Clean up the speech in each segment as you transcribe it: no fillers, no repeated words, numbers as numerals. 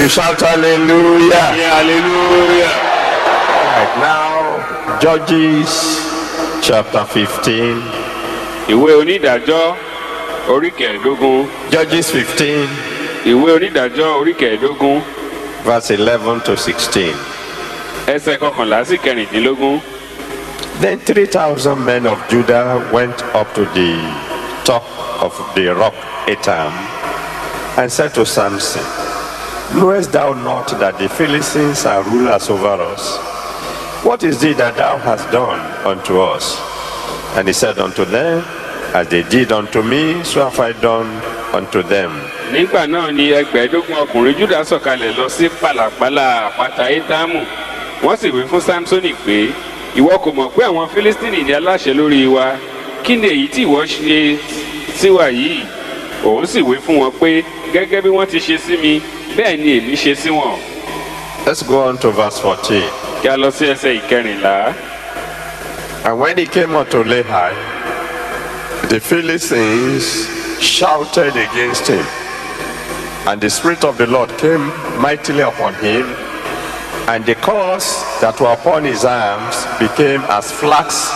You shout hallelujah. Yeah, hallelujah. Right now, Judges chapter 15. Ìwé onídàájọ́ orí kẹẹ̀dógún. Judges 15, Ìwé onídàájọ́ orí kẹẹ̀dógún. verse 11 to 16. Ẹsẹ̀ kọkànlá sí kẹrìndínlógún. Then 3,000 men of Judah went up to the top of the rock Etam and said to Samson, Knowest thou not that the Philistines are rulers over us? What is it that thou hast done unto us? And he said unto them, As they did unto me, so have I done unto them. Nígbà náà ni ẹgbẹ̀ẹ́dógún ọkùnrin Júdà sọ̀kalẹ̀ lọ sí pàlàpàlà àpáta Étámù. Wọ́n sì wí fún Sámsónì pé, Ìwọ kò mọ̀ pé àwọn Fílístínì ní aláṣẹ lórí wa. Kí ni èyí tí ìwọ ṣe sí wa yìí? Òun sì wí fún wọn pé, Gẹ́gẹ́ bí wọ́n ti ṣe sí mi, bẹ́ẹ̀ ni èmi ṣe sí wọn. Let's go on to verse 14. Kí a lọ sí ẹsẹ̀ ìkẹrìnlá. And when he came unto Lehi, the Philistines shouted against him. And the Spirit of the Lord came mightily upon him, and the cords that were upon his arms became as flax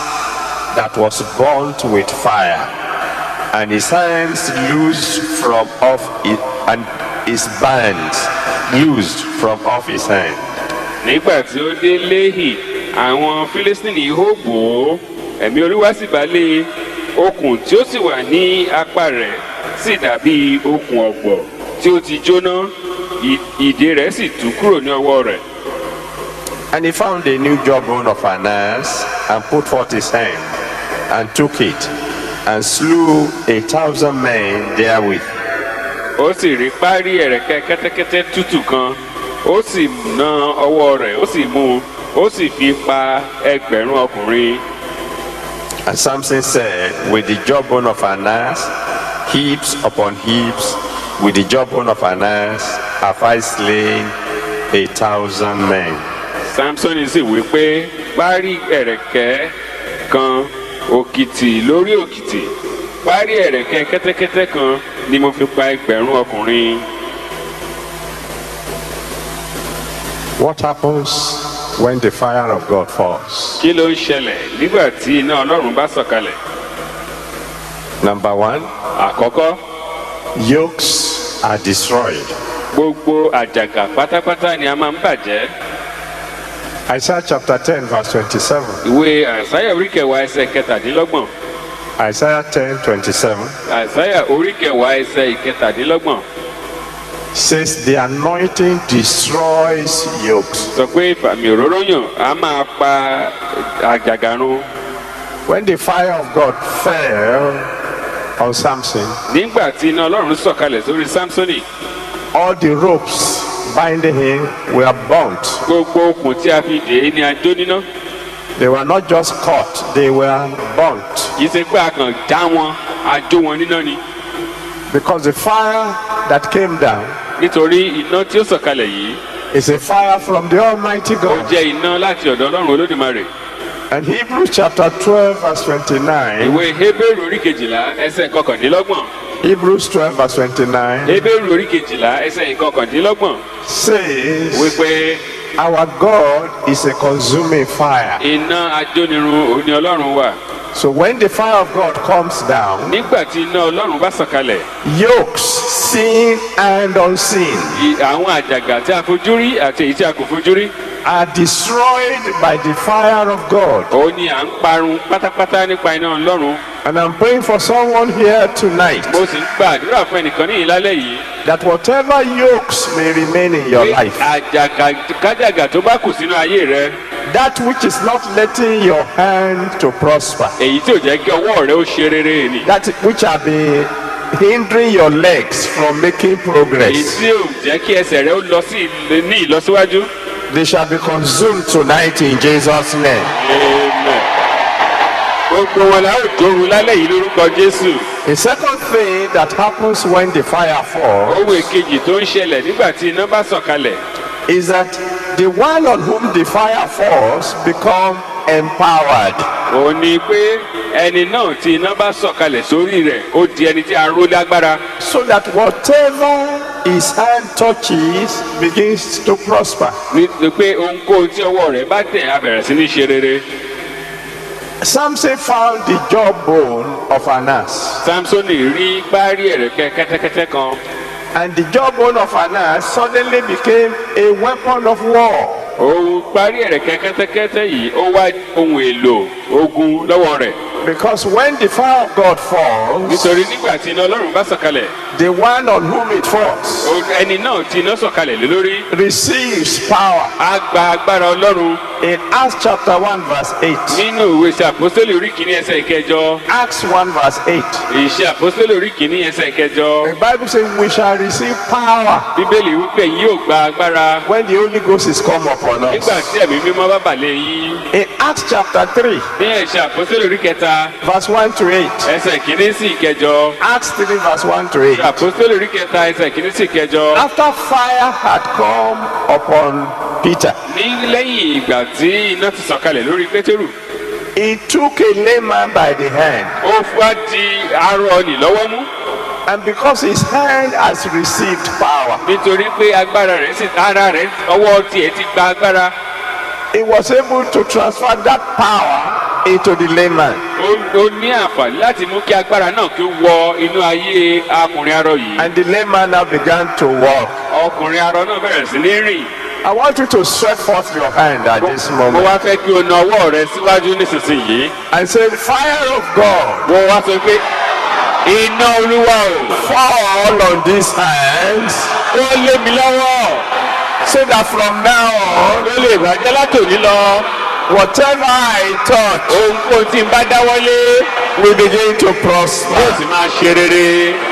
that was burnt with fire, and his hands loosed from off it, and his bands loosed from off his hand. Nígbà tí ó dé Léhì, àwọn Fílístínì hó bò ó, ẹ̀mí Olúwa sì bà lé, okùn tí ó sì wà ní apá rẹ̀ sì dàbí okùn ọ̀gbọ̀ tí ó ti jóná, ìdè rẹ̀ sì tú kúrò ní ọwọ́ rẹ̀. And he found a new jawbone of an ass, and put forth his hand, and took it, and slew 1,000 men therewith. Ó sì rí párí ẹ̀rẹ̀kẹ́ kẹ́tẹ́kẹ́tẹ́ tútù kan, ó sì na ọwọ́ rẹ̀, ó sì mú, ó sì fi pa ẹgbẹ̀rún ọkùnrin. And Samson said, With the jawbone of an ass, heaps upon heaps, with the jawbone of an ass, have I slain 1,000 men. Sámsónì sì wí pé párí ẹ̀rẹ̀kẹ́ kan òkìtì lórí òkìtì, párí ẹ̀rẹ̀kẹ́ kẹ́tẹ́kẹ́tẹ́ kan ni mo fi pa ẹgbẹ̀rún ọkùnrin. What happens when the fire of God falls? Kí ló ń ṣẹlẹ̀ nígbà tí iná Ọlọ́run bá sọ̀kalẹ̀? Number one, Àkọ́kọ́, yokes are destroyed. gbogbo àjàgà pátápátá ni a máa ń bàjẹ́. Isaiah chapter 10, verse 27. Ìwé Àìsáyà orí kẹwàá ẹsẹ̀ kẹtàdínlọ́gbọ̀n. Isaiah 10, 27 Àìsáyà orí kẹwàá ẹsẹ̀ ìkẹtàdínlọ́gbọ̀n says, The anointing destroys yokes. sọ pé ìfàmì òróró yàn á máa pa àjàgà run. When the fire of God fell on Samson, Nígbà tí iná Ọlọ́run sọ̀kalẹ̀ sórí Sámsónì, all the ropes binding him were burnt. gbogbo okùn tí a fi dè é ní ajó níná. They were not just caught, they were burnt. Kì í ṣe pé a kàn dá wọn, ajó wọn níná ni. Because the fire that came down Nítorí iná tí ó sọ̀kalẹ̀ yìí, is a fire from the Almighty ó God. jẹ́ iná láti ọ̀dọ̀ Ọlọ́run Olódùmarè. And Hebrews chapter 12, verse 29. Ìwé Hébérù orí kejìlá ẹsẹ̀ kọkàndínlọ́gbọ̀n. Hebrews 12, verse 29 Hébérù orí kejìlá ẹsẹ̀ kọkàndínlọ́gbọ̀n says, wípé Our God is a consuming fire. iná ajónirun òní Ọlọ́run wà. So when the fire of God comes down, Nígbà tí iná Ọlọ́run bá sọ̀kalẹ̀, yokes, seen and unseen, àwọn àjàgà tí a fojú rí àti èyí tí a kò fojú rí, are destroyed by the fire of God. òun ni à ń parun pátápátá nípa iná Ọlọ́run. And I'm praying for someone here tonight Mo sì ń gbàdúrà fún ẹnìkan ní ìlálẹ́ yìí. that whatever yokes may remain in your Pé life, kájàgà tó bá kù sínú ayé rẹ, that which is not letting your hand to prosper, èyí tí ò jẹ́ kí ọwọ́ rẹ ó ṣe rere ni, that which have been hindering your legs from making èyí progress, tí ò jẹ́ kí ẹsẹ̀ rẹ ó lọ sí ní ìlọsíwájú. they shall be consumed tonight in Jesus' name. Amen. Gbogbo wọn la ó dóorun lálẹ́ yìí lórúkọ Jésù. The second thing that happens when the fire falls Ohun èkejì tó ń ṣẹlẹ̀ nígbà tí iná bá sọ̀kalẹ̀ is that the one on whom the fire falls become empowered. òun ni pé ẹni náà tí iná bá sọ̀kalẹ̀ sórí rẹ̀ ó di ẹni tí a ró lágbára. So that whatever his hand touches begins to prosper. nítorí pé ohunkóhun tí ọwọ́ rẹ̀ bá tẹ̀ á bẹ̀rẹ̀ sí ní ṣe rere. Samson found the jawbone of an ass. Samsoni rí párí ẹ̀rẹ̀kẹ́ kẹ́tẹ́kẹ́tẹ́ kan. And the jawbone of an ass suddenly became a weapon of war. Òun parí ẹ̀rẹ̀kẹ́ kẹ́tẹ́kẹ́tẹ́ yìí ó wá ohun èlò ogun lọ́wọ́ rẹ̀. Because when the fire of God falls, nítorí nígbà tí iná Ọlọ́run bá sọ̀kalẹ̀, the one on whom it falls ẹni náà tí iná sọ̀kalẹ̀ lé lórí receives power. á gba agbára Ọlọ́run. In Acts chapter 1 verse 8. nínú ìwé Iṣẹ́ Àpọ́stélì orí kìíní ẹsẹ̀ ìkẹjọ. Acts 1 verse 8. Iṣẹ́ Àpọ́stélì orí kìíní ẹsẹ̀ ìkẹjọ. The Bible says we shall receive power Bíbélì wípé yín yóò gba agbára when the Holy Ghost is come upon nígbà us. tí ẹ̀mí mímọ́ bá bà lé yín. In Acts chapter 3 ní Iṣẹ́ Àpọ́stélì orí kẹta verse 1 to 8. ẹsẹ̀ kìíní sí ìkẹjọ. Acts 3 verse 1 to 8. Àpọ́stélì orí kẹta ẹsẹ̀ kìíní sí ìkẹjọ. After fire had come upon Peter, ní lẹ́yìn ìgbà tí iná ti sọ̀kalẹ̀ lórí Pétérù, he took a layman by the hand, ó wá di arọ nì lọ́wọ́ mú. and because his hand has received power, nítorí pé agbára rẹ̀ sì ara rẹ̀ ọwọ́ tiẹ̀ ti gba agbára. he was able to transfer that power into the layman. ó ní àǹfààní láti mú kí agbára náà kí ó wọ inú ayé ọkùnrin arọ yìí. And the layman now began to walk. ọkùnrin arọ náà bẹ̀rẹ̀ sí ní rìn. I want you to stretch forth your hand at this mo moment wá fẹ́ kí o na ọwọ́ rẹ síwájú nísinsìnyí. and say, fire of God, mo wá sọ pé iná Olúwa ò fall on these hands, ó lé mi lọ́wọ́. so that from now on, ó lè bàjẹ́ látòní lọ. whatever I touch ohunkóhun tí n bá dáwọ́lé will begin to yóò prosper. sì máa ṣe rere.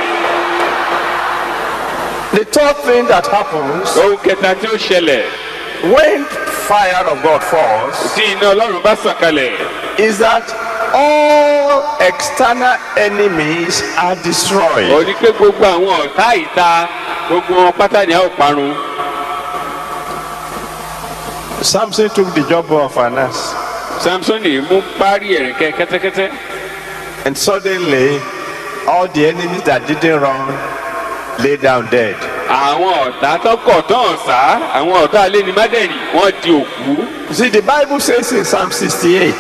The third thing that happens ohun kẹta tí ó ṣẹlẹ̀ when fire of God falls tí iná Ọlọ́run bá sọ̀kalẹ̀ is that all external enemies are ó destroyed. ní pé gbogbo àwọn ọ̀tá ìta gbogbo wọn pátá ni a ó parun. Samson took the jawbone of an ass, Samsoni mú párí ẹ̀rẹ̀kẹ́ kẹ́tẹ́kẹ́tẹ́. and suddenly all the enemies that didn't run lay down dead. àwọn ọ̀tá tọkọ̀ tán ọ̀sá àwọn ọ̀tá alénimádẹ́rì wọ́n di òkú. You see, the Bible says in Psalm 68,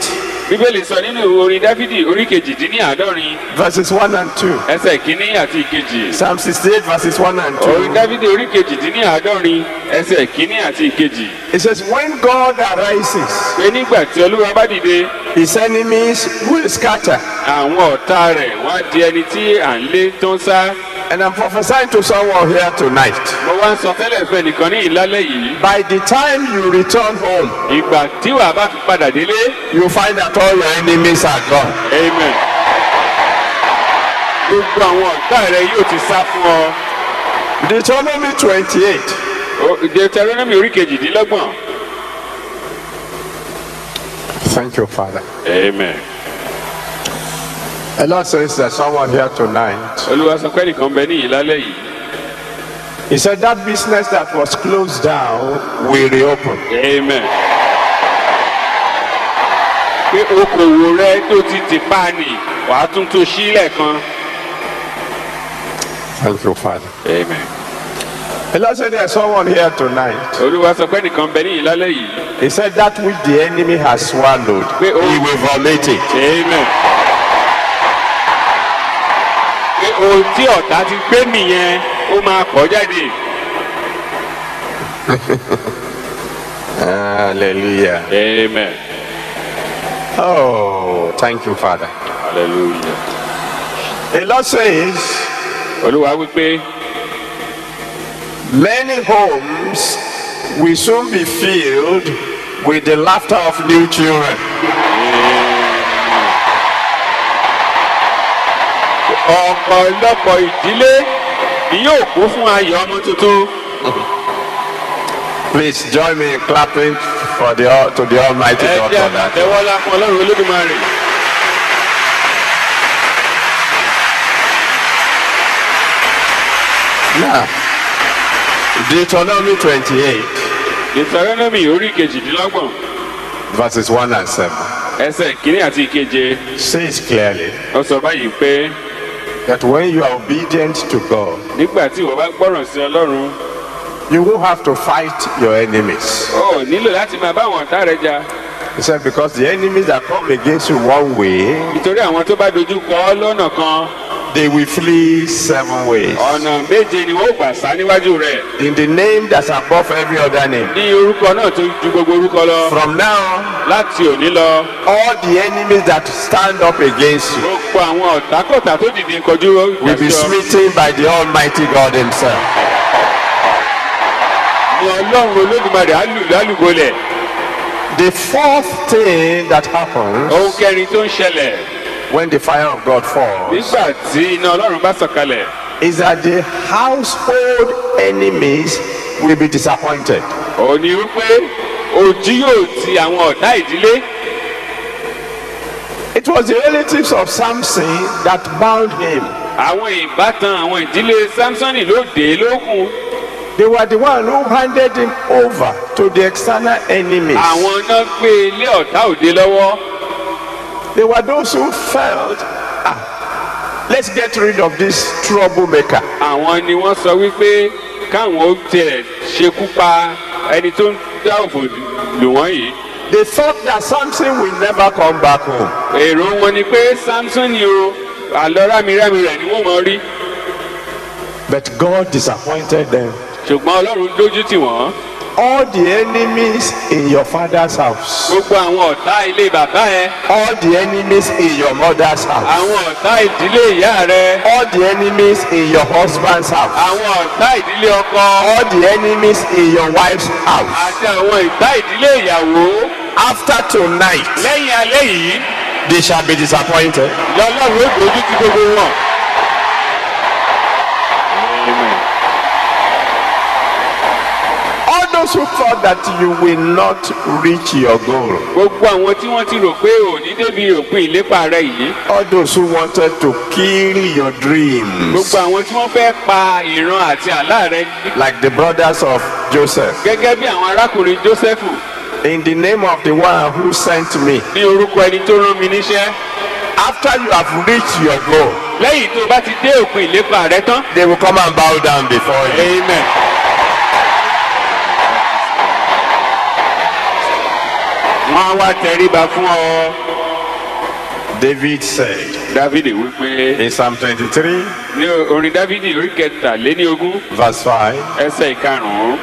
Bíbélì sọ nínú orin Dáfídì orí kejìdínláàádọ́rin verses 1 and 2. ẹsẹ̀ kínní àti ìkejì. Psalm 68, verses 1 and orin 2. Dáfídì orí kejìdínláàádọ́rin ẹsẹ̀ kínní àti ìkejì. It says, when God arises, pé nígbà tí Olúwa bá dìde his enemies will scatter. àwọn ọ̀tá rẹ̀ wọ́n di ẹni tí à ń lé tó ń sá. And I'm prophesying to someone here tonight. mo wá ń sọ tẹ́lẹ̀ fẹ́ nìkan ní ìlálẹ́ yìí. By the time you return home, ìgbà tí wàá bá fi padà délé. you'll find that all your enemies are gone. Amen. gbogbo àwọn ọ̀tá rẹ̀ yóò ti sá fún ọ. Deuteronomy 28, Deuteronomy orí kejìdínlọ́gbọ̀n. thank you, Father. Amen. The Lord says there's someone here tonight. Olúwa sọ pé nìkan bẹ ní ìlálẹ́ yìí. He said that business that was closed down will reopen. Amen. pé okòwò rẹ tó ti tì pa nì wàá tún tó sílẹ̀ kan. Thank you, Father. Amen. The Lord said there's someone here tonight. Olúwa sọ pé nìkan bẹ ní ìlálẹ́ yìí. He said that which the enemy has swallowed, he will vomit it. Amen. pé ohun tí ọ̀tá ti gbé nìyẹn ó máa pọ̀ jáde. Hallelujah. Amen. Oh, thank you, Father. Hallelujah. The Lord says Olúwa wípé many homes will soon be filled with the laughter of new children. ọ̀pọ̀lọpọ̀ ìdílé ni yóò kún fún ayọ̀ ọmọ tuntun. Please join me in clapping for to the Almighty ẹ God jẹ́ for that. àtẹ́wọ́lá fún Ọlọ́run Olódùmarè. Now, Deuteronomy 28, Deuteronomy orí kejìdínlọ́gbọ̀n verses 1 and 7 ẹsẹ̀ kínní àti ìkeje says clearly, ó sọ báyìí pé that when you are obedient to God, nígbà tí ìwọ bá gbọ́ràn sí ọlọ́run you won't have to fight your enemies. ó nílò láti máa bá àwọn ọ̀tá rẹ jà. He said, because the enemies that come against you one way, nítorí àwọn tó bá dojú kọ ọ́ lọ́nà kan they will flee 7 ways. ọ̀nà méje ni wọ́n gbà sá níwájú rẹ̀. In the name that's above every other name. ní orúkọ náà tó ju gbogbo orúkọ lọ. From now, láti òní lọ all the enemies that stand up against you gbogbo àwọn ọ̀tákọ̀tà tó dìde kọjú will be smitten by the Almighty God Himself. ni ọlọ́run olódùmarè á lù lálùbọ́lẹ̀. The fourth thing that happens ohun kẹrin tó ń ṣẹlẹ̀ when the fire of God falls nígbà tí iná ọlọ́run bá sọ̀kalẹ̀ is that the household enemies will be disappointed. òun ni wípé ojú yóò ti àwọn ọ̀tá ìdílé. It was the relatives of Samson that bound him. àwọn ìbátan àwọn ìdílé Sámsọ́nì ló dé lókun. They were the one who handed him over to the external enemies. àwọn náà gbé ilé ọ̀tá òde lọ́wọ́. They were those who felt, let's get rid of this troublemaker. àwọn ni wọ́n sọ wípé káwọn ó tiẹ̀ ṣekú pa ẹni tó ń dá òfò lù wọ́n yìí. They thought that Samson will never come back home. èrò wọn ni pé Sámsọ́nì o àlọ́ rámírámí rẹ̀ ni wọ́n mọ̀ rí. But God disappointed them. ṣùgbọ́n ọlọ́run dójú tì wọ́n. All the enemies in your father's house, gbogbo àwọn ọ̀tá ilé bàbá ẹ. all the enemies in your mother's house, àwọn ọ̀tá ìdílé ìyá rẹ. all the enemies in your husband's house, àwọn ọ̀tá ìdílé ọkọ. all the enemies in your wife's house. àti àwọn ìtá ìdílé ìyàwó. After tonight, lẹ́yìn alẹ́ yìí they shall be disappointed. lọ́lọ́run ó dojú tì gbogbo wọn. All those who thought that you will not reach your goal, gbogbo àwọn tí wọ́n ti rò pé òní débi òpin ìlépa rẹ yìí. all those who wanted to kill your dreams, gbogbo àwọn tí wọ́n fẹ́ pa ìran àti àlá rẹ. like the brothers of Joseph, gẹ́gẹ́ bí àwọn arákùnrin Jósẹ́fù. in the name of the one who sent me, ní orúkọ ẹni tó rán mi níṣẹ́. after you have reached your goal, lẹ́yìn tó bá ti dé òpin ìlépa rẹ tán. they will come and bow down before you. amen. wọ́n á wá tẹríba fún ọ. David said Dávidi wípé in Psalm 23, ní orin Dávidi orí kẹtàléníogún verse 5, ẹsẹ̀ ìkarùn-ún.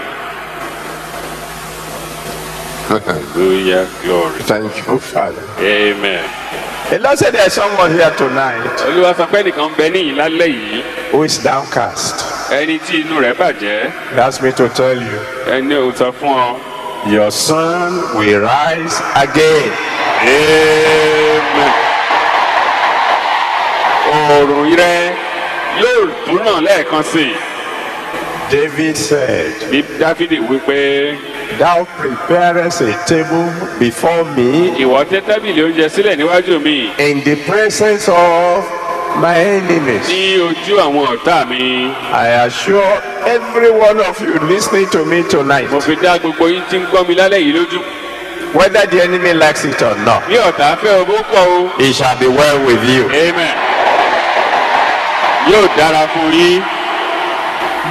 hallelujah glory. thank you, Father. amen. The Lord said there's someone here tonight olúwa sọ pé nìkan bẹ níyìn lálẹ́ yìí. who is downcast. ẹni tí inú rẹ̀ bàjẹ́. He asked me to tell you, ẹni ò sọ fún ọ. your son will rise again. amen. oòrùn rẹ yóò dúnà lẹ́ẹ̀kan sí i. David said, bí Dávidi wípé thou preparest a table before me ìwọ tẹ́ tábìlì oúnjẹ sílẹ̀ níwájú mi in the presence of my enemies. ní ojú àwọn ọ̀tá mi. I assure every one of you listening to me tonight, mo fi dá gbogbo yín tí ń gbọ́ mi lálẹ́ yìí lójú. whether the enemy likes it or not, bí ọ̀tá fẹ́ o bó kọ̀ o. it shall be well with you. amen. yóò dára fún yín.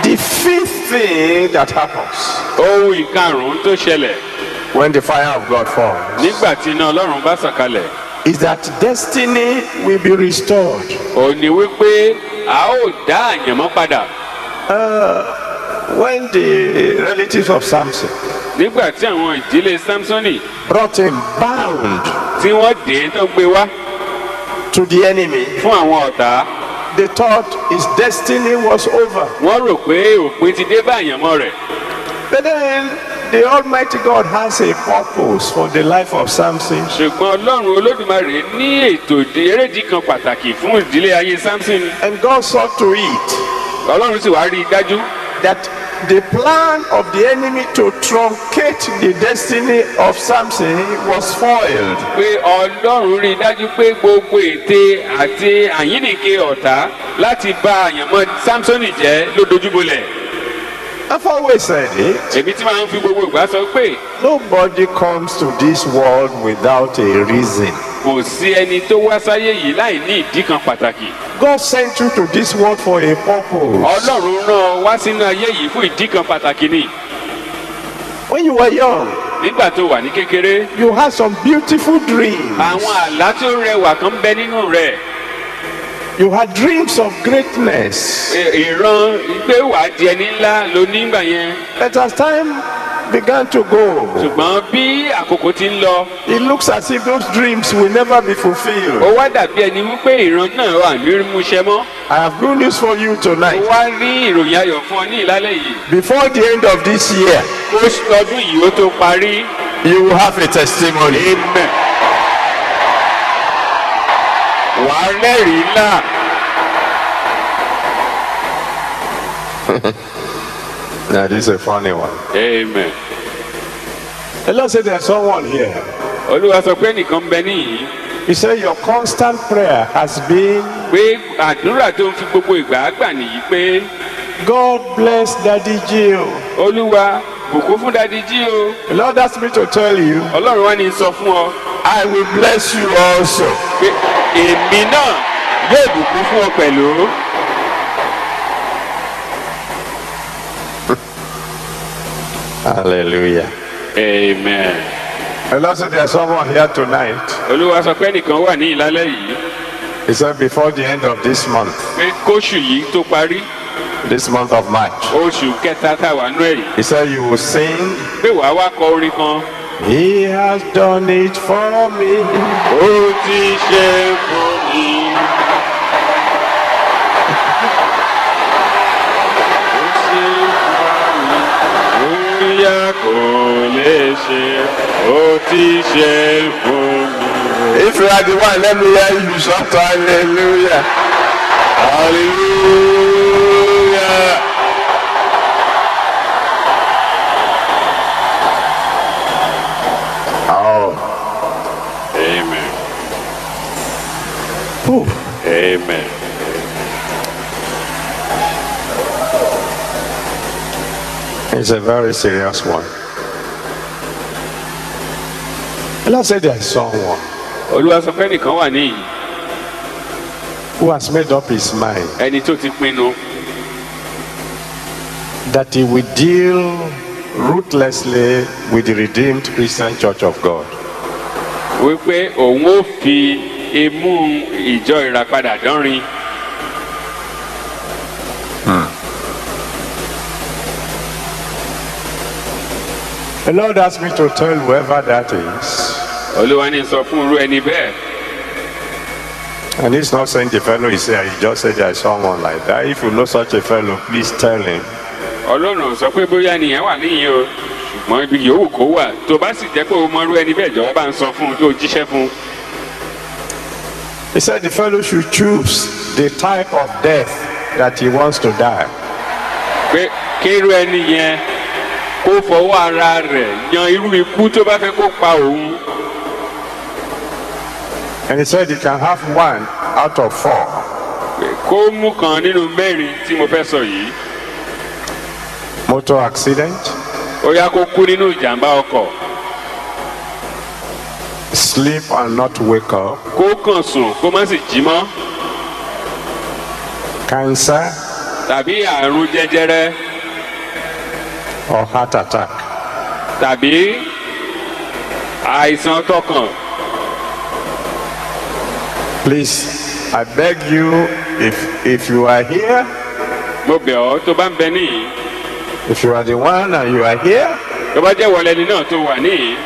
The fifth thing that happens ohun ìkarùn-ún tó ṣẹlẹ̀ when the fire of God falls nígbà tí iná ọlọ́run bá sọ̀kalẹ̀. is that destiny will be restored. ó ní wípé a ó dá àyànmọ́ padà. When the relatives of Samson nígbà tí àwọn ìdílé Sámsọ́nì brought him bound tí wọ́n dé tó gbé wá to the enemy, fún àwọn ọ̀tá. they thought his destiny was over. wọ́n rò pé òpin ti dé bá àyànmọ́ rẹ̀. But then the Almighty God has a purpose for the life of Samson. ṣùgbọ́n ọlọ́run olódùmarè ní ètò erédìí kan pàtàkì fún ìdílé ayé Samson. And God saw to it ọlọ́run sì wá rí i dájú that the plan of the enemy to truncate the destiny of Samson was foiled. pé ọlọ́run rí i dájú pé gbogbo ète àti àyínnìke ọ̀tá láti bá àyànmọ́ Samsoni jẹ́ ló dojúbolẹ̀. I've always said it. èmi tí máa ń fi gbogbo ìgbà sọ pé Nobody comes to this world without a reason. kò sí ẹni tó wá sáyé yìí láì ní ìdí kan pàtàkì. God sent you to this world for a purpose. Ọlọ́run rán ọ wá sínú ayé yìí fún ìdí kan pàtàkì ni. When you were young, Nígbà tó wà ní kékeré, you had some beautiful dreams. àwọn àlá tó rẹwà kan bẹ nínú rẹ̀. You had dreams of greatness. Ìran pé wàá di ẹni ńlá ló nígbà yẹn. But as time began to go, Ṣùgbọ́n bí àkókò ti ń lọ, it looks as if those dreams will never be fulfilled. ó wá dàbí ẹni wípé ìran náà wà ní múṣẹ mọ́. I have good news for you Ó tonight. wá rí ìròyìn ayọ̀ fún ọ ní ìlálẹ́ yìí. Before the end of this year, Ọdún yìí ó tó parí. you will have a testimony. Amen. Wàá rẹ́rìí ńlá. Now, this is a funny one. Amen. The Lord said there's someone here. Olúwa sọ pé nìkan ń bẹ níyìí. He said your constant prayer has been, Pé àdúrà tó ń fi gbogbo ìgbà gbà nìyí pé God bless Daddy Jill. Olúwa bùkún fún Dádì Jí o. The Lord asked me to tell you, Ọlọ́run wá ní sọ fún ọ I will bless you also. pé èmi náà yóò bùkún fún ọ pẹ̀lú. Hallelujah. Amen. The Lord said there's someone here tonight. Olúwa sọ pé nìkan wà ní ìlálẹ́ yìí He said before the end of this month, pé kóṣù yìí tó parí this month of March, oṣù kẹta tá a wà nú ẹ̀ yìí He said you will sing, pé wàá wá kọ orin kan. He has done it for me. Ó ti ṣe fún mi. Ó ṣe fún mi. Bóyá kò lè ṣe. Ó ti ṣe fún mi. If you are the one, let me hear you shout hallelujah. Hallelujah. Oh, Amen. whew. Amen. It's a very serious one. The Lord said there's someone Olúwa sọ pé nìkan wà níyì. who has made up his mind Ẹni tó ti pinnu that he will deal ruthlessly with the redeemed Christian Church of God. wípé òun ó fi imú ìjọ ìràpadà dánrin. The Lord asked me to tell whoever that is, Olúwa ní sọ fún irú ẹni bẹ́ẹ̀. and he's not saying the fellow is here, he just said there's someone like that. If you know such a fellow, please tell him. Ọlọ́run ò sọ pé bóyá nìyẹn wà níyìn o ṣùgbọ́n ibi yòówù kó wà tó bá sì jẹ́ pé o mọ irú ẹni bẹ́ẹ̀ jọ̀wọ́ bá ń sọ fún un tó jíṣẹ́ fún un. He said the fellow should choose the type of death that he wants to die. Pé kérú ẹni yẹn kó fọwọ́ ara rẹ̀ yan irú ikú tó bá fẹ́ kó pa òun. And he said he can have one out of four. Pé kó mú kan nínú mẹ́rin tí mo fẹ́ sọ yìí. Motor accident, Ó yá kó kú nínú ìjàmbá ọkọ̀. sleep and not wake up, Kó kàn sùn kó má sì jí mọ́. cancer Tàbí àrùn jẹjẹrẹ. or heart attack. Tàbí àìsàn tọkàn. Please, I beg you, if you are here, Mo bẹ̀ ọ́ tó bá ń bẹ níyì. if you are the one and you are here, Tó bá jẹ́ wọlé ni náà tó wà níyì.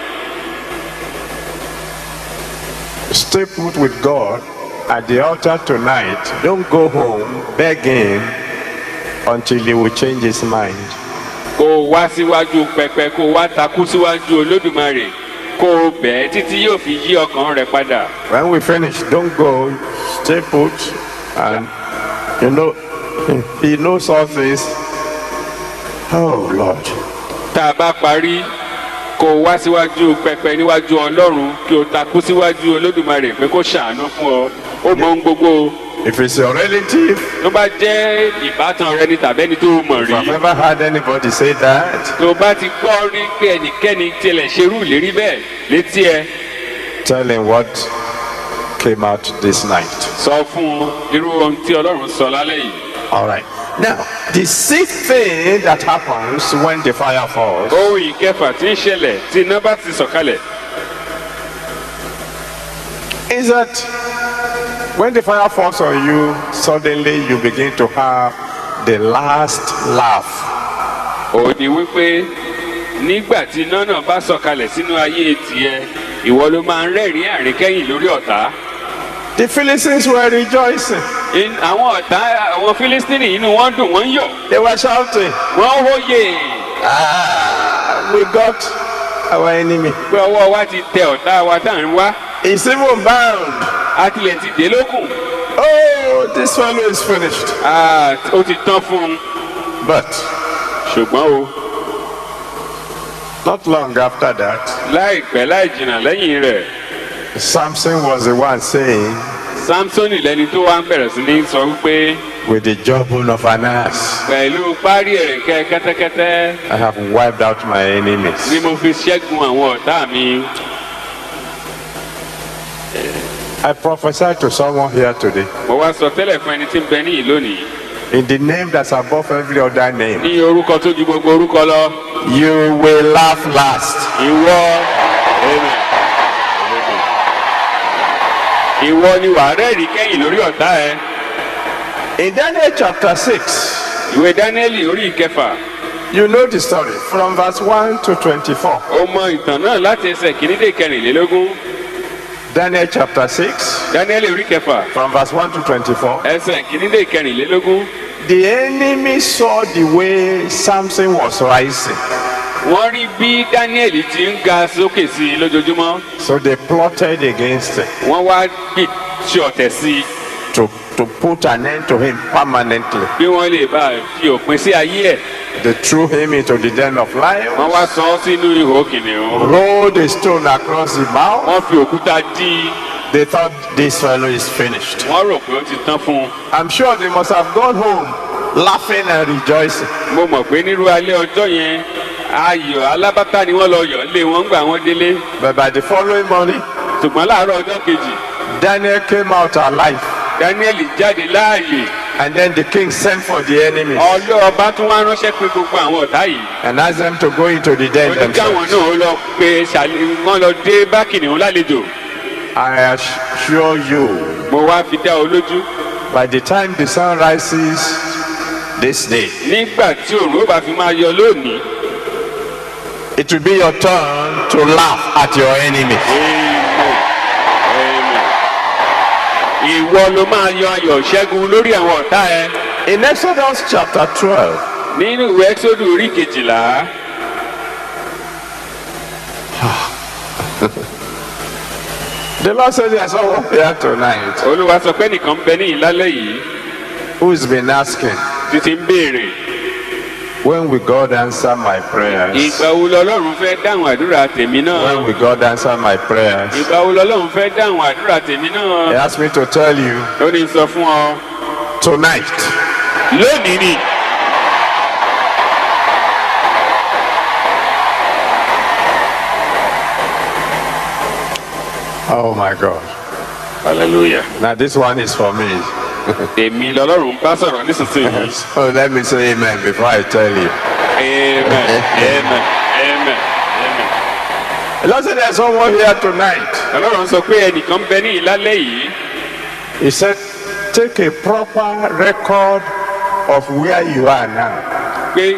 stay put with God at the altar tonight. Don't go home begging until he will change his mind. Kó o wá síwájú pẹpẹ kó o wá takú síwájú Olódùmarè kó o bẹ̀ ẹ́ títí yóò fi yí ọkàn rẹ̀ padà. When we finish, don't go, stay put, and you know, he knows all things. Oh Lord. Tá a bá parí kó o wá síwájú pẹpẹ níwájú Ọlọ́run kí o takú síwájú Olódùmarè pé kó ṣàánú fún ọ. Ó mọ ohun gbogbo. If it's your relative, Tó bá jẹ́ ìbátan rẹ ni tàbí ẹni tó mọ̀ if I've rí. ever heard anybody say that, Tó bá ti gbọ́ rí pé ẹnikẹ́ni tilẹ̀ ṣerú ìlérí bẹ́ẹ̀ létí ẹ. tell him what came out this night. sọ fún irú ohun tí ọlọ́run sọ lálẹ́ yìí. All right. Now, the sixth thing that happens when the fire falls ohun ìkẹfà tí ń ṣẹlẹ̀ tí iná bá ti sọ̀kalẹ̀ is that when the fire falls on you, suddenly you begin to have the last laugh. òun ni wípé nígbà tí iná náà bá sọ̀kalẹ̀ sínú ayé tiẹ̀ ìwọ ló máa ń rẹ́rìn-ín àríkẹ́yìn lórí ọ̀tá. The Philistines were rejoicing. àwọn ọ̀tá àwọn Fílístínì inú wọn dùn wọ́n ń yọ̀ They were shouting, wọ́n hóye we got our enemy. pé ọwọ́ wa ti tẹ ọ̀tá wa tá à ń wá He's even bound. a tilẹ̀ ti dé lókùn. Oh, this fellow is finished. ó ti tán fún un. But ṣùgbọ́n o not long after that, láìpẹ́ láì jìnnà lẹ́yìn rẹ̀ Samson was the one saying, Sámsónì lẹni tó wá ń bẹ̀rẹ̀ sí ní sọ wípé with the jawbone of an ass, pẹ̀lú párí ẹ̀rẹ̀kẹ́ kẹ́tẹ́kẹ́tẹ́ I have wiped out my enemies. ni mo fi ṣẹ́gun àwọn ọ̀tá mi. I prophesy to someone here today, mo wá sọ tẹ́lẹ̀ fún ẹni tí ń bẹ níyì lónìí in the name that's above every other name, ní orúkọ tó ju gbogbo orúkọ lọ. you will laugh last. ìwọ Amen. ìwọ ni wàá rẹ́rìí kẹ́yìn lórí ọ̀tá ẹ. In Daniel chapter 6, ìwé Dáníẹ́lì orí ìkẹfà you know the story from verse 1 to 24. ó mọ ìtàn náà láti ẹsẹ̀ kìíní dé kẹrìnlélógún. Daniel chapter 6, Dáníẹ́lì orí kẹfà from verse 1 to 24. ẹsẹ̀ kìíní dé kẹrìnlélógún. The enemy saw the way Samson was rising, wọ́n rí bí Dáníẹ́lì ti ń ga sókè sí i lójoojúmọ́. so they plotted against him wọ́n wá gbé tí ọ̀tẹ̀ sí i to put an end to him permanently. bí wọ́n lè bá fi òpin sí ayé ẹ̀. They threw him into the den of wọ́n lions, wá sọ ọ́ sínú ihò kìnìún. rolled a stone across the mouth. wọ́n fi òkúta dí i. They thought this fellow is finished. wọ́n rò pé ó ti tán fún un. I'm sure they must have gone home laughing and rejoicing. mo mọ̀ pé nírú alẹ́ ọjọ́ yẹn ayọ̀ alábátà ni wọ́n lọ yọ̀ lé wọn gbà wọ́n délé. But by the following morning, ṣùgbọ́n láàárọ̀ ọjọ́ kejì Daniel came out alive. Dáníẹ́lì jáde láàyè. And then the king sent for the enemies ọba tún wá ránṣẹ́ pé gbogbo àwọn ọ̀tá yìí. and asked them to go into the den ó ní káwọn themselves. náà lọ pé wọ́n lọ dé bá kìnìún lálejò. I assure you, mo wá fi dá ọ lójú. by the time the sun rises this day, nígbà tí òòrùn ó bá fi máa yọ lónìí. it will be your turn to laugh at your enemies. ìwọ ló máa yan ayọ̀ ṣẹ́gun lórí àwọn ọ̀tá ẹ. In Exodus chapter 12, nínú ìwé Ẹ́kísódù orí kejìlá. the Lord said there's someone here tonight Olúwa sọ pé nìkan ń bẹ ní ìlálẹ́ yìí who's been asking, títí ń béèrè. when will God answer my prayers? ìgbà wo lọ́lọ́run fẹ́ dáhùn àdúrà tèmi náà. When will God answer my prayers? ìgbà wo lọ́lọ́run fẹ́ dáhùn àdúrà tèmi He náà. asked me to tell you ó ní sọ fún ọ. tonight. lónìí ni. Oh my God. hallelujah. Now this one is for me. èmi lọ́lọ́run bá sọ̀rọ̀ nísinsìnyí. So let me say amen before I tell you. amen amen amen amen. The Lord said there's someone here tonight. Ọlọ́run sọ pé ẹnìkan bẹ ní ìlálẹ́ yìí. He said, take a proper record of where you are now. pé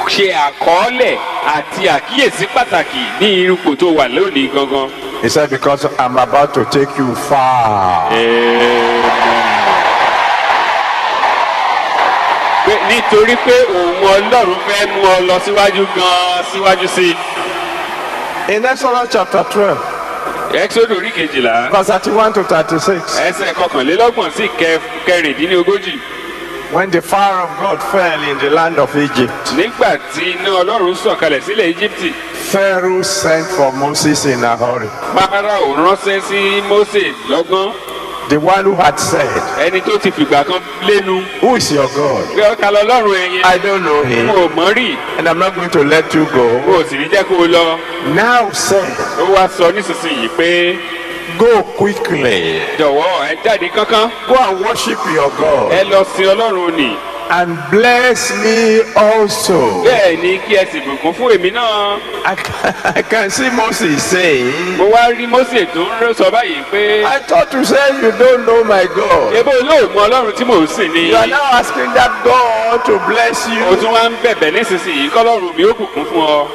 ṣe àkọọ́lẹ̀ àti àkíyèsí pàtàkì ní irúpò tó wà lónìí gangan. He said, because I'm about to take you far. pé nítorí pé òun Ọlọ́run fẹ́ mú ọ lọ síwájú gan-an síwájú sí i. In Exodus chapter 12, Ẹ́kísódù orí kejìlá verse 31 to 36, ẹsẹ̀ kọkànlélọ́gbọ̀n sí kẹrìndínlógójì. when the fire of God fell in the land of Egypt, nígbà tí iná Ọlọ́run sọ̀kalẹ̀ sílẹ̀ Íjíbítì. Pharaoh sent for Moses in a hurry. Fáráò ránṣẹ́ sí Mósè lọ́gán. The one who had said, ẹni tó ti fìgbà kan lénu. who is your God? pé ọ̀tá lọ́lọ́run ẹ̀yẹ. I don't know him, mo mọ̀ rí. and I'm not going to let you go. mo sì ní jẹ́ kó o lọ. Now say, ó wá sọ nísinsìnyí pé Go quickly. jọ̀wọ́ ẹ jáde kánkán. Go and worship your God. ẹ lọ sin ọlọ́run nì. And bless me also. bẹ́ẹ̀ ni kí ẹ sì bùkún fún èmi náà. I can see Moses saying, mo wá rí Mósè tó ń sọ báyìí pé. I thought you said you don't know my God. ebo olóògùn ọlọ́run tí mò ń sìn ni. You are now asking that God to bless o you. tún wá ń bẹ̀bẹ̀ nísinsìnyí kọ́lọ́run mi ó bùkún fún ọ.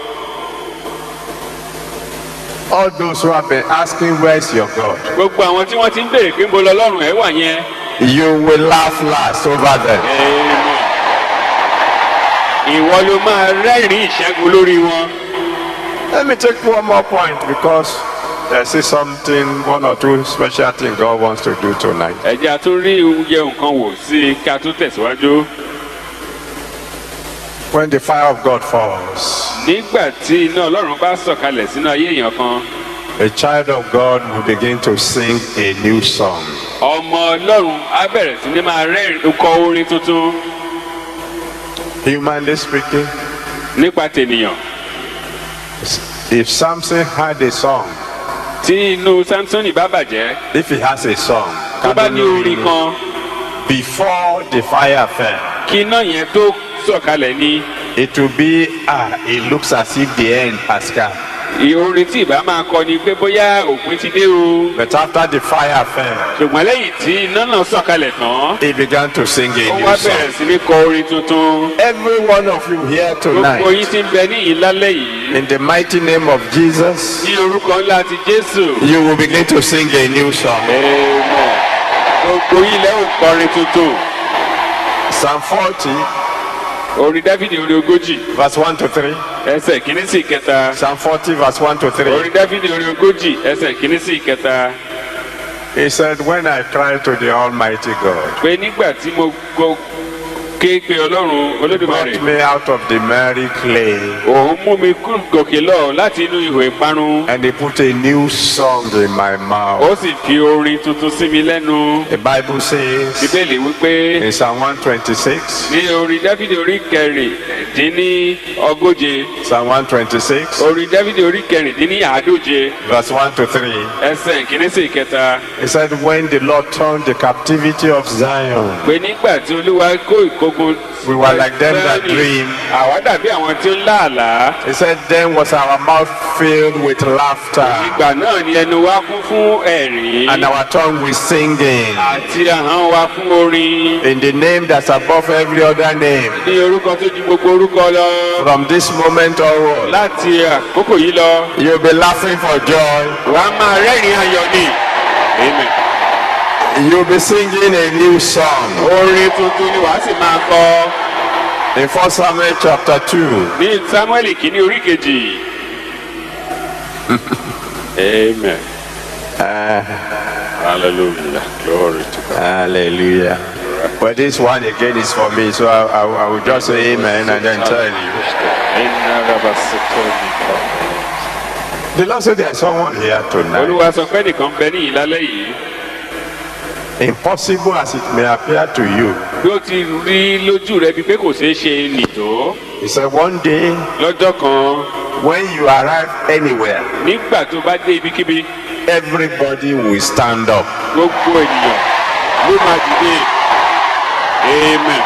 All those who have been asking, where's your God? gbogbo àwọn tí wọ́n ti ń béèrè pé ń bo lọ́lọ́run ẹ̀ wà yẹn. You will laugh last over them. Amen. ìwọ ló máa rẹ́rìn-ín ìṣẹ́gun lórí wọn. Let me take one more point because there is something, one or two special things God wants to do tonight. ẹ jẹ́ a tún rí oúnjẹ nǹkan wò sí i kí a tún tẹ̀síwájú. When the fire of God falls, nígbà tí iná ọlọ́run bá sọ̀kalẹ̀ sínú ayé èèyàn kan, a child of God will begin to sing a new song. ọmọ ọlọ́run á bẹ̀rẹ̀ sí ní máa kọ orin tuntun. Humanly speaking, nípa tènìyàn, if Samson had a song, tí inú Samsoni bá bàjẹ́, if he has a song, tó bá ní orin kan, before the fire fell, kí iná yẹn tó sọ̀kalẹ̀ ni, it will be, it looks as if the end has come. orin tí ìbá máa kọ ni pé bóyá òpin ti dé o. But after the fire fell, ṣùgbọ́n lẹ́yìn tí iná náà sọ̀kalẹ̀ tán, he began to sing a ó new wá song. bẹ̀rẹ̀ sí ní kọ orin tuntun. Every one of you here gbogbo tonight, yín ti ń bẹ ní ìlálẹ́ yìí, in the mighty name of Jesus, ní orúkọ ńlá ti Jésù. you will begin to sing a new song. Amen. gbogbo yín lẹ́ ò kọrin tuntun. Psalm 40, orin Dáfídì orin 40 verse 1 to 3. ẹsẹ̀ kìíní sí ìkẹta. Psalm 40, verse 1 to 3. orin Dáfídì orin 40 ẹsẹ̀ kìíní sí ìkẹta. He said, when I cry to the Almighty God, pé nígbà tí mo ké pe Ọlọ́run Olódùmarè, brought me out of the merry clay, òun mú mi gòkè lọ láti inú ihò ìparun, and he put a new song in my mouth. ó sì fi orin tuntun sí mi lẹ́nu. The Bible says Bíbélì wípé in Psalm 126, ní orin Dáfídì orí kẹrìndínní ogóje, Psalm 126, orin Dáfídì orí kẹrìndínní àádóje, verse 1 to 3, ẹsẹ̀ kìíní sí ìkẹta. he said, when the Lord turned the captivity of Zion, pé nígbà tí Olúwa kó ìkógun, we were like them that dream. àwa dàbí àwọn tí ó ń lá àlá. He said, then was our mouth filled with laughter, ìgbà náà ni ẹnu wa kún fún ẹ̀rín, and our tongue with singing, àti ahọ́n wa fún orin. in the name that's above every other name. ní orúkọ tó ju gbogbo orúkọ lọ. From this moment onward, láti àkókò yìí lọ, you'll be laughing for joy. wàá máa rẹ́rìn-ín ayọ̀ ni. Amen. You'll be singing a new song. orin tuntun ni wàá sì máa kọ. In 1 Samuel chapter 2, ní Sámúẹ́lì kìíní orí kejì. Amen. Hallelujah. Glory to God. hallelujah. But this one again is for me, so I will just say amen and then tell you. The Lord said there's someone here tonight. Olúwa sọ pé nìkan bẹ ní ìlálẹ́ yìí. Impossible as it may appear to you. bí ó ti rí lójú rẹ bíi pé kò ṣeé ṣe nìtó. He said one day lọ́jọ́ kan, when you arrive anywhere, nígbà tó bá dé ibikíbi, everybody will stand up. gbogbo ènìyàn ló máa dìde. Amen.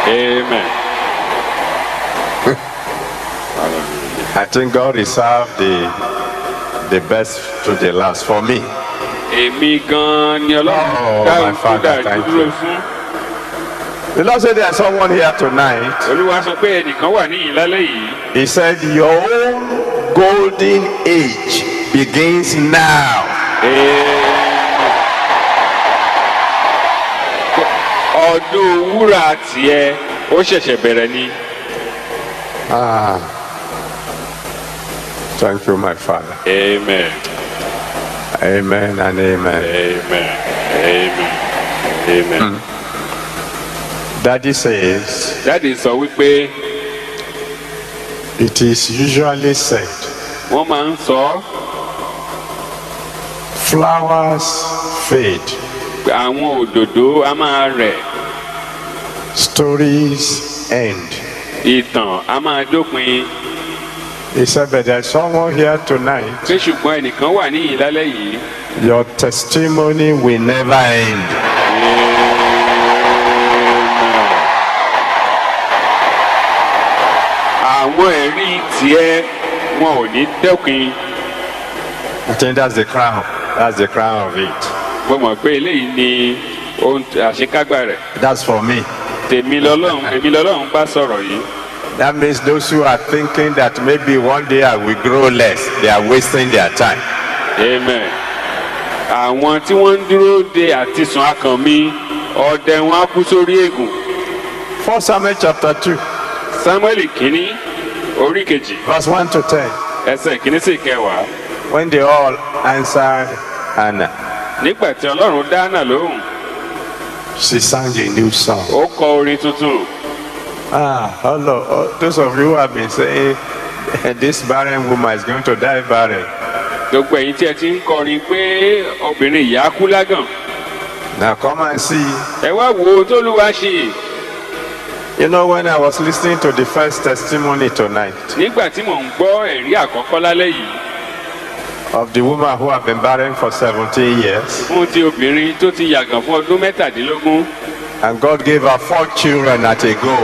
Amen. I think God reserved the best to the last for me. Èmi gan-an ni Ọlọ́run Oh, dá my Father, thank ìdúró you. fún. The Lord said there's someone here tonight. Olúwa sọ pé ẹnìkan wà ní ìlálẹ́ yìí. He said your own golden age begins now. Ọdún wúrà tiẹ̀ ó ṣẹ̀ṣẹ̀ bẹ̀rẹ̀ ni. Thank you, my Father. Amen. Amen and amen. Amen. Amen. Amen. Daddy says Dáàdì sọ wípé it is usually said wọ́n máa ń sọ flowers fade, pé àwọn òdòdó á máa rẹ̀, stories end, ìtàn á máa dópin, He said, but there's someone here tonight. pé ṣùgbọ́n ẹnìkan wà níyì lálẹ́ yìí. Your testimony will never end. àwọn ẹ̀rí tiẹ̀ wọn ò ní dẹ́kun. I think that's the crown. That's the crown of it. mo mọ̀ pé eléyìí ni ohun àṣekágbá rẹ̀. That's for me. èmi lọ́lọ́run bá sọ̀rọ̀ yìí. That means those who are thinking that maybe one day I will grow less, they are wasting their time. Amen. àwọn tí wọ́n ń dúró de àtisùn akàn mi ọdẹ wọn á kú sórí ègùn. 1 Samuel chapter 2, Sámúẹ́lì kínní orí kejì verse 1 to 10. ẹsẹ̀ kínní sí kẹwàá. When they all answered Hannah, nígbà tí ọlọ́run dá Hánà lóhùn she sang a new song. ó kọ orin tuntun. Hello. Those of you who have been saying this barren woman is going to die barren. gbogbo ẹ̀yin tí ẹ ti ń kọrin pé obìnrin ìyá kú lágàn. Now come and see. ẹ wá wo ohun t'Olúwa ṣe. You know, when I was listening to the first testimony tonight nígbà tí mò ń gbọ́ ẹ̀rí àkọ́kọ́ lálẹ́ yìí of the woman who had been barren for 17 years, fún ti obìnrin tó ti yàgàn fún ọdún mẹ́tàdínlógún and God gave her 4 children at a go,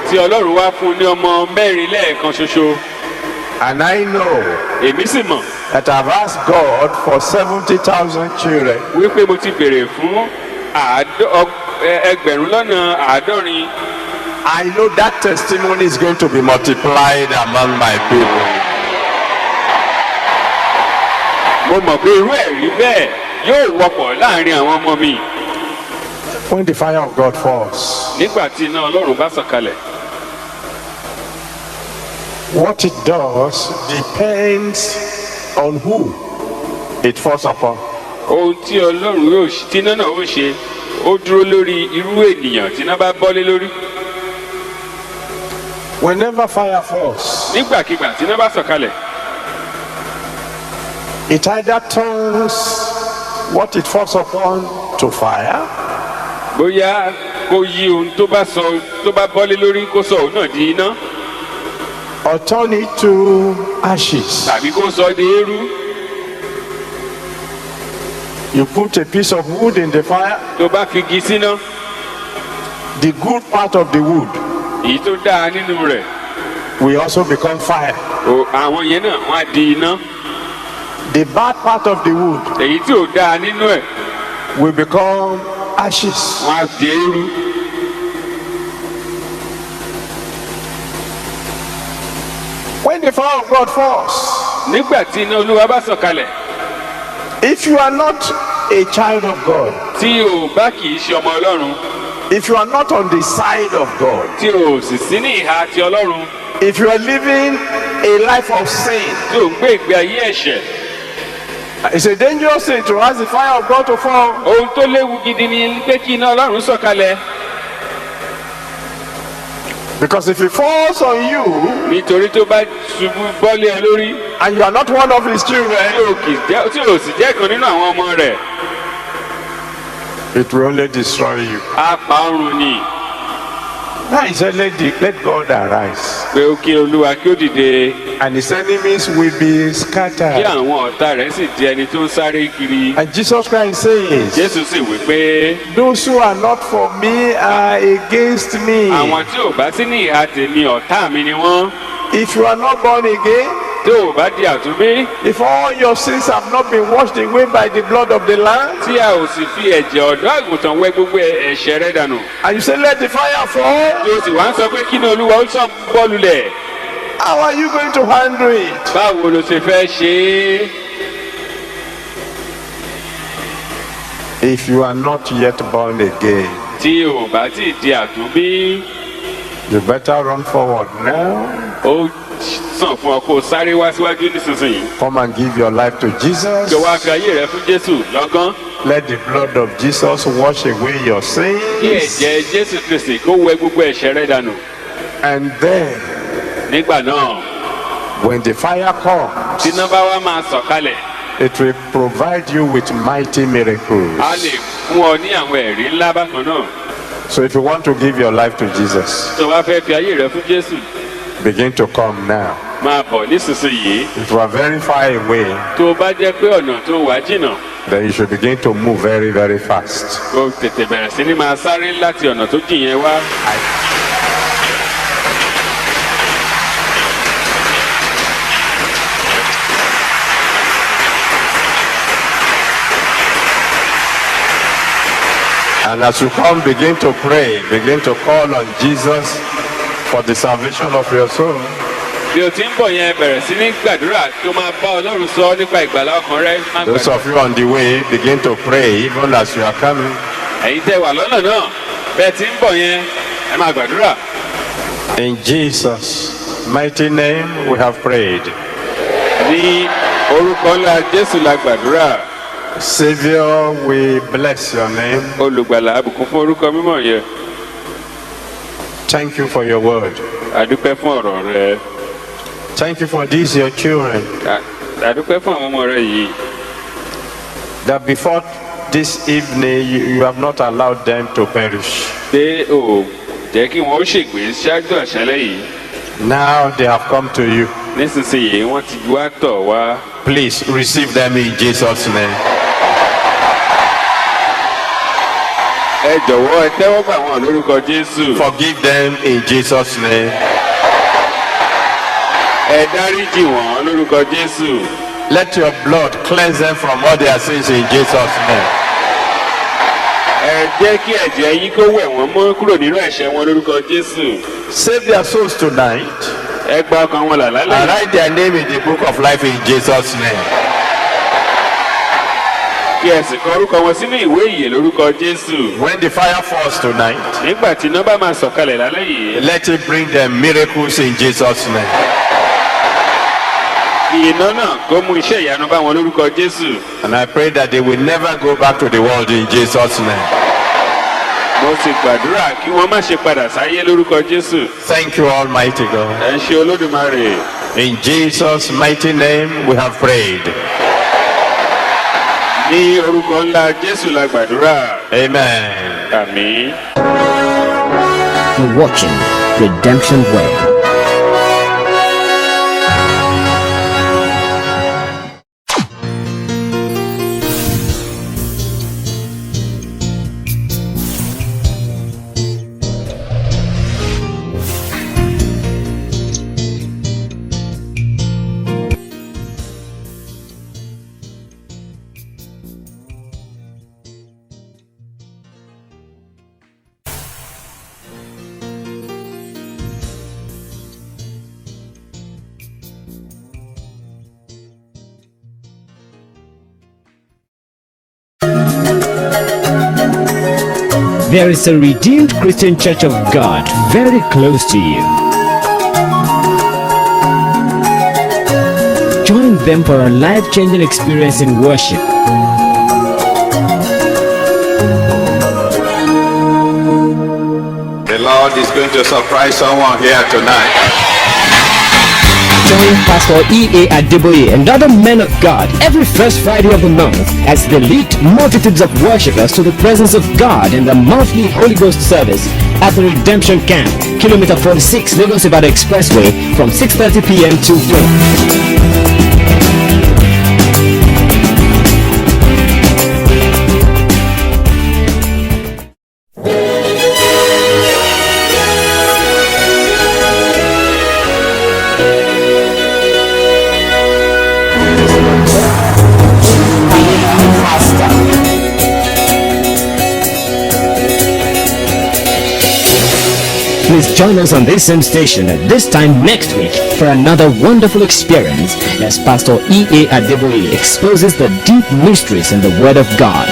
tí ọlọ́run wá fún ní ọmọ mẹ́rin lẹ́ẹ̀kan ṣoṣo. and I know èmi sì mọ̀ that I've asked God for 70,000 children. wípé mo ti béèrè fún ẹgbẹ̀rún lọ́nà àádọ́rin. I know that testimony is going to be multiplied among my people. mo mọ̀ pé irú ẹ̀rí bẹ́ẹ̀ yóò wọ́pọ̀ láàrin àwọn ọmọ mi. When the fire of God falls, nígbà tí iná ọlọ́run bá sọ̀kalẹ̀ what it does depends on who it falls upon. ohun tí ọlọ́run yóò ṣe tí iná náà ó ṣe ó dúró lórí irú ènìyàn tí iná bá bọ́lé lórí. Whenever fire falls, nígbàkigbà tí iná bá sọ̀kalẹ̀ it either turns what it falls upon to fire, bóyá kó yí ohun tó bá bọ́lé lórí kó sọ òun náà di iná or turn it to ashes. tàbí kó sọ di eérú. You put a piece of wood in the fire, tó bá fi igi síná the good part of the wood èyí tó dáa nínú rẹ̀ will also become fire. àwọn yẹn náà wọ́n á di iná. The bad part of the wood èyí tí ò dáa nínú ẹ̀ will become ashes. wọ́n á di eérú. When the fire of God falls, nígbà tí iná olúwa bá sọ̀kalẹ̀ if you are not a child of God, tí o bá kì í ṣe ọmọ ọlọ́run if you are not on the side of God, tí o sì sí ní ìhà ti ọlọ́run if you are living a life of sin, tí o ń gbé ìgbé ayé ẹ̀ṣẹ̀. it's a dangerous thing to ask the fire of God to fall. ohun tó léwu gidi ni pé kí iná ọlọ́run sọ̀kalẹ̀. Because if it falls on you nítorí tó bá ṣubú bọ́lé ẹ lórí and you are not one of his children, tí o sì jẹ́ kan nínú àwọn ọmọ rẹ̀ it will only destroy you. á pa ọrùn ni. Now he said, let God arise, pé ó kí olúwa kí ó dìde and his enemies will be kí scattered. àwọn ọ̀tá rẹ̀ sì di ẹni tó ń sáré kiri. And Jesus Christ says, jésù sì wí pé those who are not for me are against me. àwọn tí ò bá sí ní ìhà tèmi ọ̀tá mi ni wọ́n. If you are not born again, tí ò bá di àtúnbí if all your sins have not been washed away by the blood of the Lamb, tí a ò sì fi ẹ̀jẹ̀ ọ̀dọ́ àgùntàn wẹ gbogbo ẹ̀ṣẹ̀ rẹ̀ dànù. and you say, let the fire fall, tí o sì wá ń sọ pé kí ni olúwa ó sọ bọ́ọ̀lù lẹ̀. how are you going to handle it? báwo ló ṣe fẹ́ ṣe é. If you are not yet born again, tí o bá ti di àtúnbí you better run forward now. ó sàn fún ọ kó o sáré wá síwájú nísinsìnyí. Come and give your life to Jesus. kí o wá fi ayé rẹ fún jésù lọ́gán. Let the blood of Jesus wash away your kí sins. ẹ̀jẹ̀ jésù kristi kó wẹ gbogbo ẹ̀ṣẹ̀ rẹ dànù. And then, nígbà náà when the fire comes, tí iná bá wá máa sọ̀kalẹ̀ it will provide you with mighty miracles. a lè fún ọ ní àwọn ẹ̀rí ńlá bákan náà. So if you want to give your life to Jesus, tó bá fẹ́ fi ayé rẹ fún jésù begin to come now. máa bọ̀ nísinsìnyí. If you are very far away, tó o bá jẹ́ pé ọ̀nà tó wà jìnnà, then you should begin to move very, very fast. kó tètè bẹ̀rẹ̀ sí ní máa sáré láti ọ̀nà tó jìn yẹn wá. And as you come, begin to pray, begin to call on Jesus for the salvation of your soul. bí o ti ń bọ̀ yẹn bẹ̀rẹ̀ sí ní gbàdúrà tó máa bá ọlọ́run sọ nípa ìgbàlá ọkàn rẹ. Those of you on the way, begin to pray even as you are coming. ẹ̀yin tẹ́ wà lọ́nà náà bẹ́ẹ̀ ti ń bọ̀ yẹn ẹ máa gbàdúrà. In Jesus' mighty name we have prayed. ní orúkọ ńlá jésù la gbàdúrà. Savior, we bless your name. olùgbàlà àbùkún fún orúkọ mímọ́ yẹn. Thank you for your word. àdúpẹ́ fún ọ̀rọ̀ rẹ. Thank you for these your children. àdúpẹ́ fún àwọn ọmọ rẹ yìí. That before this evening you have not allowed them to perish. pé o jẹ́ kí wọ́n ṣègbè ṣáájú àṣálẹ́ yìí. Now they have come to you. nísinsìnyí wọ́n ti wá tọ̀ wá. Please receive them in Jesus' name. ẹ jọ̀wọ́ ẹ tẹ́wọ́ gbà wọ́n lórúkọ jésù. Forgive them in Jesus' name. ẹ dáríjì wọ́n lórúkọ jésù. Let your blood cleanse them from all their sins in Jesus' name. ẹ jẹ́ kí ẹ̀jẹ̀ yín kó wẹ̀ wọ́n mọ́ kúrò nínú ẹ̀ṣẹ̀ wọn lórúkọ jésù. Save their souls tonight ẹ gba ọkàn wọn là and lálẹ́. write their name in the book of life in Jesus' name. kí ẹ sì kọ orúkọ wọn sínú ìwé ìyè lórúkọ jésù. When the fire falls tonight, nígbà tí iná bá máa sọ̀kalẹ̀ lálẹ́ yìí. let it bring them miracles in Jesus' name. kí iná náà kó mú iṣẹ́ ìyanu bá wọn lórúkọ jésù. And I pray that they will never go back to the world in Jesus' name. mo sì gbàdúrà kí wọ́n má ṣe padà sáyé lórúkọ jésù. Thank you, Almighty God. ẹ ṣe olódùmarè. In Jesus' mighty name we have prayed. ní orúkọ ńlá jésù la gbàdúrà. Amen. àmín. You're watching Redemption Way. There is a Redeemed Christian Church of God very close to you. Join them for a life-changing experience in worship. The Lord is going to surprise someone here tonight. Join Pastor E.A. Adeboye and other men of God every first Friday of the month as they lead multitudes of worshippers to the presence of God in the monthly Holy Ghost service at the Redemption Camp, Kilometer 46, Lagos Ibadan Expressway from 6:30 p.m. to 4. Please join us on this same station at this time next week for another wonderful experience as Pastor E.A. Adeboye exposes the deep mysteries in the Word of God.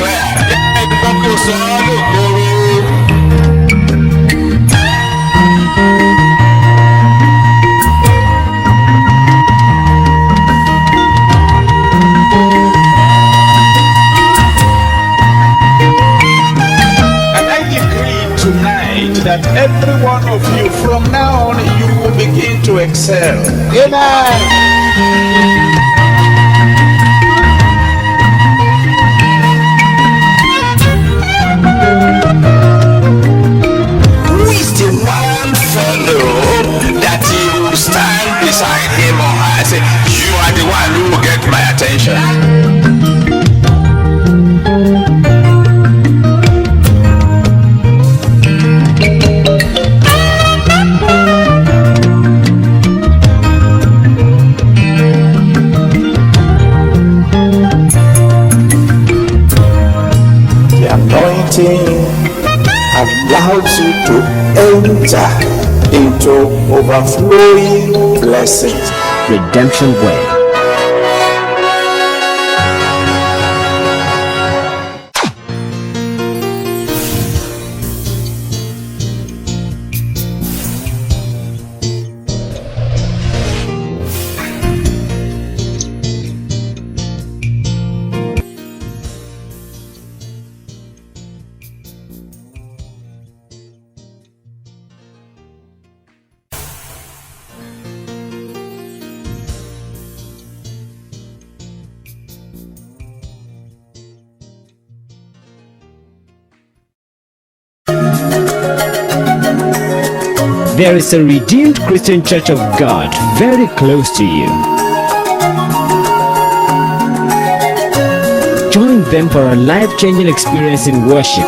declare. And I decree tonight that every one of you, from now on, you will begin to excel. Amen. Who is the one fellow that you stand beside him or her? Say, you are the one who will get my attention. The anointing allows you to enter into overflowing blessings. Redemption Way. There is a redeemed Christian Church of God very close to you. Join them for a life-changing experience in worship,